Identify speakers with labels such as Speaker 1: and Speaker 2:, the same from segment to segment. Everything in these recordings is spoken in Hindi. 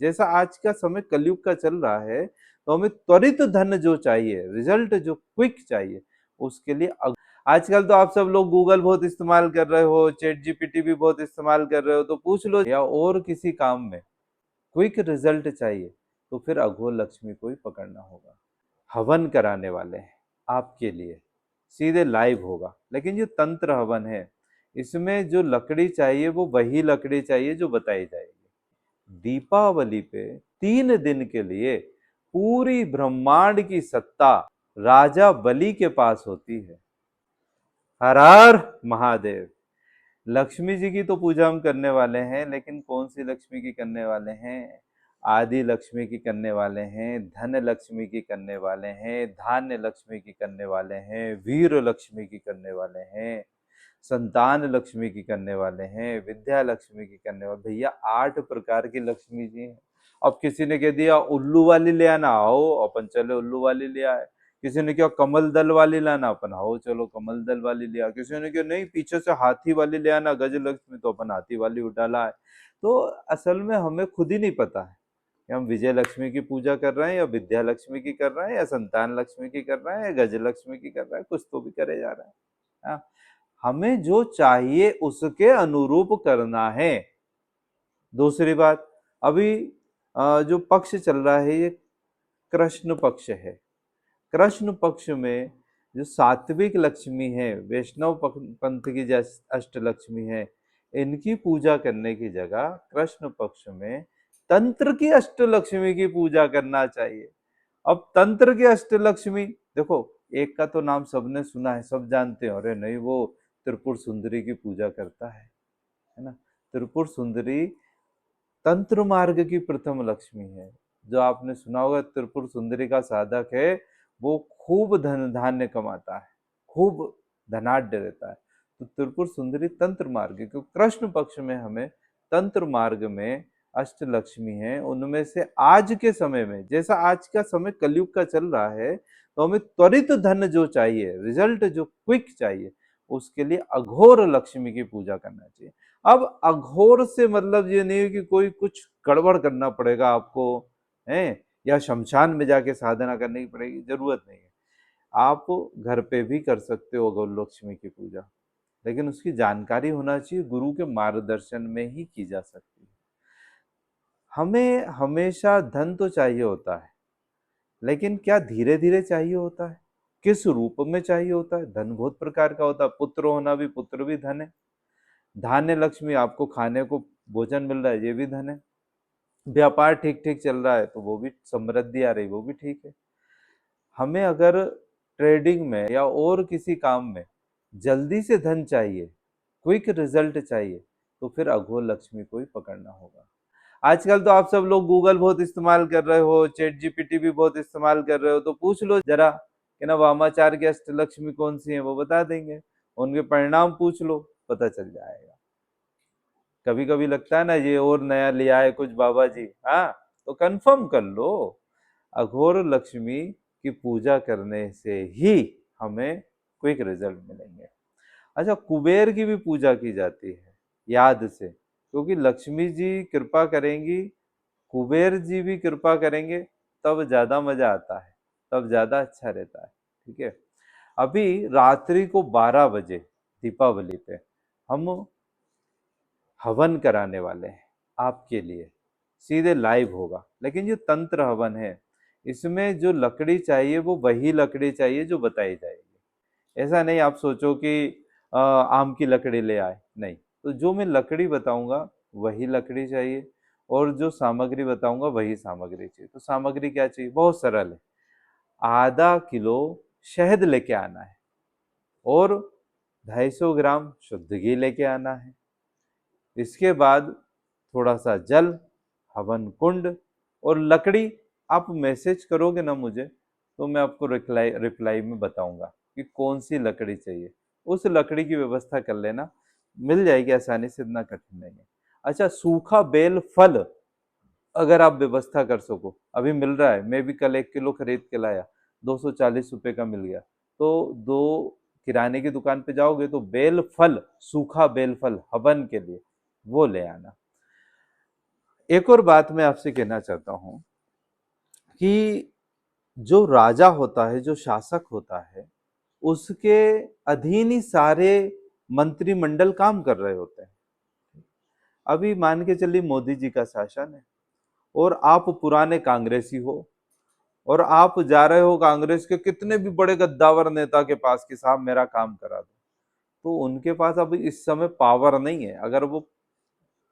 Speaker 1: जैसा आज का समय कलयुग का चल रहा है, तो हमें त्वरित धन जो चाहिए, रिजल्ट जो क्विक चाहिए, उसके लिए आजकल तो आप सब लोग गूगल बहुत इस्तेमाल कर रहे हो, चैट जीपीटी भी बहुत इस्तेमाल कर रहे हो, तो पूछ लो या और किसी काम में क्विक रिजल्ट चाहिए, तो फिर अघोर लक्ष्मी को ही पकड़ना होगा। हवन कराने वाले हैं आपके लिए, सीधे लाइव होगा। लेकिन जो तंत्र हवन है, इसमें जो लकड़ी चाहिए वो वही लकड़ी चाहिए जो बताई जाएगी। दीपावली पे 3 दिन के लिए पूरी ब्रह्मांड की सत्ता राजा बलि के पास होती है। हर हर महादेव। लक्ष्मी जी की तो पूजा हम करने वाले हैं, लेकिन कौन सी लक्ष्मी की करने वाले हैं? आदि लक्ष्मी की करने वाले हैं, धन लक्ष्मी की करने वाले हैं, धान्य लक्ष्मी की करने वाले हैं, वीर लक्ष्मी की करने वाले हैं, संतान लक्ष्मी की करने वाले हैं, विद्या लक्ष्मी की करने वाले। भैया 8 प्रकार की लक्ष्मी जी हैं। अब किसी ने कह दिया उल्लू वाली ले आना, आओ अपन चले उल्लू वाली ले आए। किसी ने कहा कमल दल वाली लाना, अपन आओ चलो कमल दल वाली ले आ। किसी ने कहा नहीं पीछे से हाथी वाली ले आना गज लक्ष्मी, तो अपन हाथी वाली उठा लाए। तो असल में हमें खुद ही नहीं पता है कि हम विजय लक्ष्मी की पूजा कर रहे हैं या विद्या लक्ष्मी की कर रहे हैं या संतान लक्ष्मी की कर रहे हैं या गज लक्ष्मी की कर रहे हैं, कुछ तो भी करे जा रहा है। हाँ, हमें जो चाहिए उसके अनुरूप करना है। दूसरी बात, अभी जो पक्ष चल रहा है ये कृष्ण पक्ष है। कृष्ण पक्ष में जो सात्विक लक्ष्मी है, वैष्णव पंथ की जो अष्ट लक्ष्मी है, इनकी पूजा करने की जगह कृष्ण पक्ष में तंत्र की अष्ट लक्ष्मी की पूजा करना चाहिए। अब तंत्र की अष्ट लक्ष्मी देखो, एक का तो नाम सबने सुना है, सब जानते हो, अरे नहीं वो त्रिपुर सुंदरी की पूजा करता है ना। त्रिपुर सुंदरी तंत्र मार्ग की प्रथम लक्ष्मी है। जो आपने सुना होगा त्रिपुर सुंदरी का साधक है, वो खूब धन धान्य कमाता है, खूब धनाढ्य रहता है। तो त्रिपुर सुंदरी तंत्र मार्ग, क्योंकि कृष्ण पक्ष में हमें तंत्र मार्ग में अष्ट लक्ष्मी है, उनमें से आज के समय में, जैसा आज का समय कलयुग का चल रहा है, तो हमें त्वरित धन जो चाहिए, रिजल्ट जो क्विक चाहिए, उसके लिए अघोर लक्ष्मी की पूजा करना चाहिए। अब अघोर से मतलब ये नहीं है कि कोई कुछ गड़बड़ करना पड़ेगा आपको, है, या शमशान में जाके साधना करने की पड़ेगी, जरूरत नहीं है। आप घर पे भी कर सकते हो अघोर लक्ष्मी की पूजा, लेकिन उसकी जानकारी होना चाहिए, गुरु के मार्गदर्शन में ही की जा सकती है। हमें हमेशा धन तो चाहिए होता है, लेकिन क्या धीरे धीरे चाहिए होता है? किस रूप में चाहिए होता है? धन बहुत प्रकार का होता है, पुत्र होना भी, पुत्र भी धन है। धान्य लक्ष्मी, आपको खाने को भोजन मिल रहा है, ये भी धन है। व्यापार ठीक ठीक चल रहा है तो वो भी समृद्धि आ रही, वो भी ठीक है। हमें अगर ट्रेडिंग में या और किसी काम में जल्दी से धन चाहिए, क्विक रिजल्ट चाहिए, तो फिर अघोर लक्ष्मी को ही पकड़ना होगा। आजकल तो आप सब लोग गूगल बहुत इस्तेमाल कर रहे हो, चैट जीपीटी भी बहुत इस्तेमाल कर रहे हो, तो पूछ लो जरा कि ना वामाचार की अष्टलक्ष्मी कौन सी है, वो बता देंगे। उनके परिणाम पूछ लो, पता चल जाएगा। कभी कभी लगता है ना ये और नया लिया है कुछ बाबा जी, हाँ, तो कंफर्म कर लो। अघोर लक्ष्मी की पूजा करने से ही हमें क्विक रिजल्ट मिलेंगे। अच्छा, कुबेर की भी पूजा की जाती है, याद से, क्योंकि लक्ष्मी जी कृपा करेंगी, कुबेर जी भी कृपा करेंगे, तब ज्यादा मजा आता है, तब ज्यादा अच्छा रहता है। ठीक है। अभी रात्रि को 12 बजे दीपावली पे हम हवन कराने वाले हैं आपके लिए, सीधे लाइव होगा। लेकिन जो तंत्र हवन है, इसमें जो लकड़ी चाहिए वो वही लकड़ी चाहिए जो बताई जाएगी। ऐसा नहीं आप सोचो कि आम की लकड़ी ले आए, नहीं। तो जो मैं लकड़ी बताऊंगा वही लकड़ी चाहिए, और जो सामग्री बताऊंगा वही सामग्री चाहिए। तो सामग्री क्या चाहिए? बहुत सरल है। आधा किलो शहद लेके आना है, और 250 ग्राम शुद्ध घी लेके आना है। इसके बाद थोड़ा सा जल, हवन कुंड और लकड़ी। आप मैसेज करोगे ना मुझे, तो मैं आपको रिप्लाई रिप्लाई में बताऊंगा कि कौन सी लकड़ी चाहिए। उस लकड़ी की व्यवस्था कर लेना, मिल जाएगी आसानी से, इतना कठिन नहीं है। अच्छा, सूखा बेल फल अगर आप व्यवस्था कर सको, अभी मिल रहा है, मैं भी कल 1 किलो खरीद के लाया, 240 रुपए का मिल गया। तो दो किराने की दुकान पे जाओगे तो बेल फल, सूखा बेल फल हवन के लिए, वो ले आना। एक और बात मैं आपसे कहना चाहता हूँ कि जो राजा होता है, जो शासक होता है, उसके अधीन ही सारे मंत्रिमंडल काम कर रहे होते हैं। अभी मान के चलिए मोदी जी का शासन है और आप पुराने कांग्रेसी हो और आप जा रहे हो कांग्रेस के कितने भी बड़े गद्दावर नेता के पास कि साहब मेरा काम करा दो, तो उनके पास अभी इस समय पावर नहीं है। अगर वो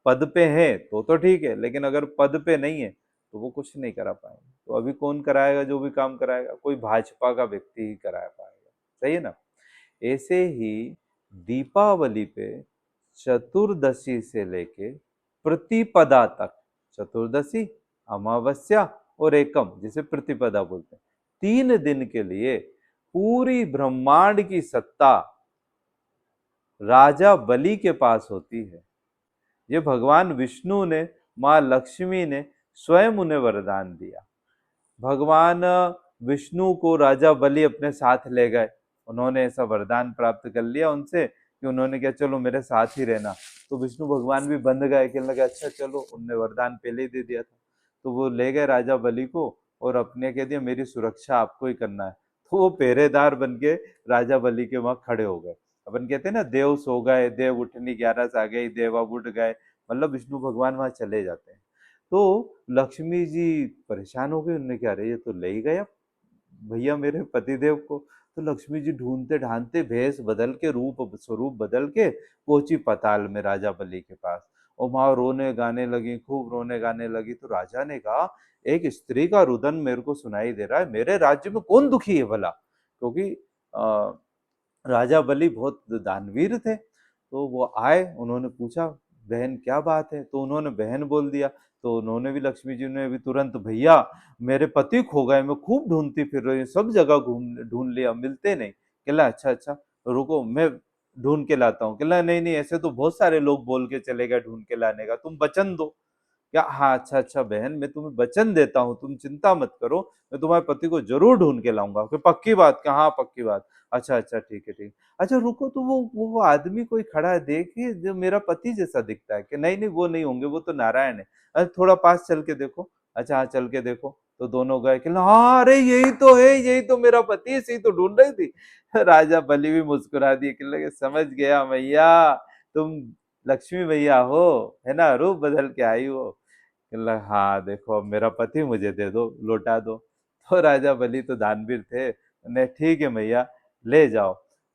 Speaker 1: पद पे है तो ठीक है, लेकिन अगर पद पे नहीं है तो वो कुछ नहीं करा पाएंगे। तो अभी कौन कराएगा? जो भी काम कराएगा कोई भाजपा का व्यक्ति ही करा पाएगा। सही है ना? ऐसे ही दीपावली पे चतुर्दशी से लेके प्रतिपदा तक, चतुर्दशी, अमावस्या और एकम, जिसे प्रतिपदा बोलते हैं, 3 दिन के लिए पूरी ब्रह्मांड की सत्ता राजा बलि के पास होती है। ये भगवान विष्णु ने, माँ लक्ष्मी ने स्वयं उन्हें वरदान दिया। भगवान विष्णु को राजा बलि अपने साथ ले गए। उन्होंने ऐसा वरदान प्राप्त कर लिया उनसे कि उन्होंने कहा चलो मेरे साथ ही रहना। तो विष्णु भगवान भी बंध गए, कहने लगे अच्छा चलो, उनने वरदान पहले ही दे दिया था। तो वो ले गए राजा बलि को और अपने कह दिया मेरी सुरक्षा आपको ही करना है। तो वो पहरेदार बन के राजा बलि के वहां खड़े हो गए। अपन कहते हैं ना, देव सो गए देव उठनी 11 आ गई, देव अब उठ गए, मतलब विष्णु भगवान वहां चले जाते हैं। तो लक्ष्मी जी परेशान हो गई, उन्होंने क्या, अरे ये तो ले ही गया भैया मेरे पतिदेव को। तो लक्ष्मी जी ढूंढते ढांढते भेष बदल के, रूप स्वरूप बदल के पहुंची पाताल में राजा बलि के पास। और वहां रोने गाने लगी, खूब रोने गाने लगी। तो राजा ने कहा एक स्त्री का रुदन मेरे को सुनाई दे रहा है, मेरे राज्य में कौन दुखी है भला? क्योंकि राजा बलि बहुत दानवीर थे। तो वो आए, उन्होंने पूछा बहन क्या बात है? तो उन्होंने बहन बोल दिया। तो उन्होंने भी, लक्ष्मी जी ने भी तुरंत, भैया मेरे पति खो गए, मैं खूब ढूंढती फिर रही हूँ, सब जगह घूम ढूंढ लिया, मिलते नहीं। कहला अच्छा अच्छा, रुको मैं ढूंढ के लाता हूँ। कहला नहीं नहीं, ऐसे तो बहुत सारे लोग बोल के चले गए ढूंढ के लाने का, तुम वचन दो। क्या? हाँ अच्छा अच्छा बहन, मैं तुम्हें वचन देता हूँ, तुम चिंता मत करो, मैं तुम्हारे पति को जरूर ढूंढ के लाऊंगा। कि पक्की बात? क्या? हाँ पक्की बात। अच्छा अच्छा ठीक है ठीक। अच्छा रुको, तो वो आदमी कोई खड़ा है देखिए, जो मेरा पति जैसा दिखता है। कि नहीं नहीं वो नहीं होंगे, वो तो नारायण है। अरे थोड़ा पास चल के देखो। अच्छा हाँ चल के देखो। तो दोनों गए कि हाँ अरे यही तो है, यही तो मेरा पति है, इसी तो ढूंढ रही थी। राजा बलि भी मुस्कुरा दिए कि लगे समझ गया भैया, तुम लक्ष्मी भैया हो, है ना, रूप बदल के आई हो। हाँ देखो, अब मेरा पति मुझे दे दो, लौटा दो। तो राजा बलि तो दानवीर थे, उन्हें ठीक है भैया ले जाओ।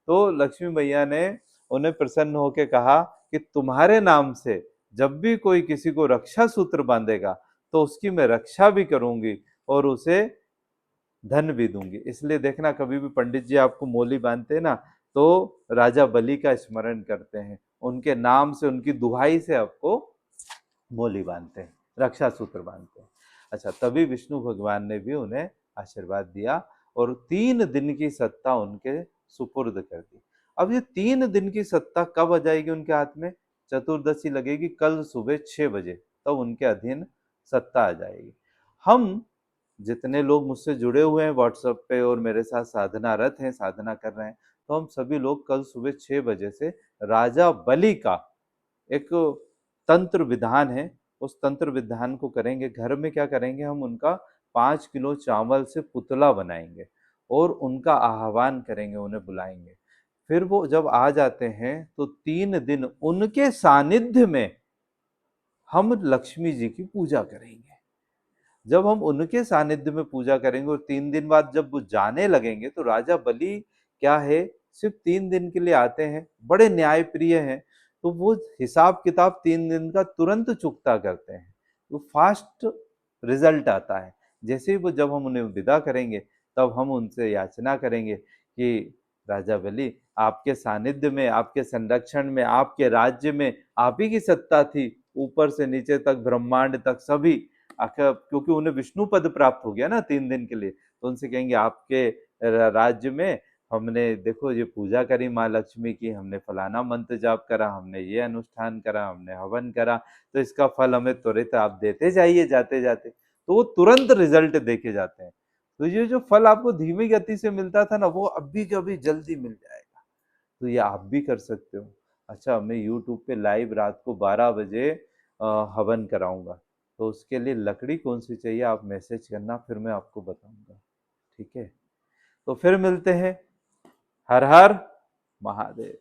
Speaker 1: तो लक्ष्मी मैया ने उन्हें प्रसन्न होकर कहा कि तुम्हारे नाम से जब भी कोई किसी को रक्षा सूत्र बांधेगा तो उसकी मैं रक्षा भी करूंगी और उसे धन भी दूंगी। इसलिए देखना, कभी भी पंडित जी आपको मोली बांधते हैं ना, तो राजा बलि का स्मरण करते हैं, उनके नाम से, उनकी दुहाई से आपको मोली बांधते हैं, रक्षा सूत्र बांधते हैं। अच्छा, तभी विष्णु भगवान ने भी उन्हें आशीर्वाद दिया और 3 दिन की सत्ता उनके सुपुर्द कर दी। अब ये 3 दिन की सत्ता कब आ जाएगी उनके हाथ में? चतुर्दशी लगेगी कल सुबह 6 बजे, तब उनके अधीन सत्ता आ जाएगी। हम जितने लोग मुझसे जुड़े हुए हैं व्हाट्सएप पे और मेरे साथ साधनारत हैं, साधना कर रहे हैं, तो हम सभी लोग कल सुबह 6 बजे से राजा बलि का एक तंत्र विधान है, उस तंत्र विधान को करेंगे। घर में क्या करेंगे, हम उनका 5 किलो चावल से पुतला बनाएंगे और उनका आह्वान करेंगे, उन्हें बुलाएंगे। फिर वो जब आ जाते हैं तो 3 दिन उनके सानिध्य में हम लक्ष्मी जी की पूजा करेंगे। जब हम उनके सानिध्य में पूजा करेंगे और 3 दिन बाद जब वो जाने लगेंगे, तो राजा बलि क्या है, सिर्फ 3 दिन के लिए आते हैं, बड़े न्याय प्रिय हैं। तो वो हिसाब किताब 3 दिन का तुरंत चुकता करते हैं, तो फास्ट रिजल्ट आता है। जैसे ही वो, जब हम उन्हें विदा करेंगे, तब हम उनसे याचना करेंगे कि राजा बलि, आपके सानिध्य में, आपके संरक्षण में, आपके राज्य में आप ही की सत्ता थी, ऊपर से नीचे तक, ब्रह्मांड तक सभी। आखिर क्योंकि उन्हें विष्णु पद प्राप्त हो गया ना 3 दिन के लिए, तो उनसे कहेंगे आपके राज्य में हमने देखो ये पूजा करी माँ लक्ष्मी की, हमने फलाना मंत्र जाप करा, हमने ये अनुष्ठान करा, हमने हवन करा, तो इसका फल हमें त्वरित आप देते जाइए जाते जाते। तो वो तुरंत रिजल्ट देके जाते हैं। तो ये जो फल आपको धीमी गति से मिलता था ना, वो अभी कभी जल्दी मिल जाएगा। तो ये आप भी कर सकते हो। अच्छा, मैं यूट्यूब पे लाइव रात को 12 बजे हवन कराऊंगा, तो उसके लिए लकड़ी कौन सी चाहिए आप मैसेज करना, फिर मैं आपको बताऊंगा। ठीक है, तो फिर मिलते हैं। हर हर महादेव।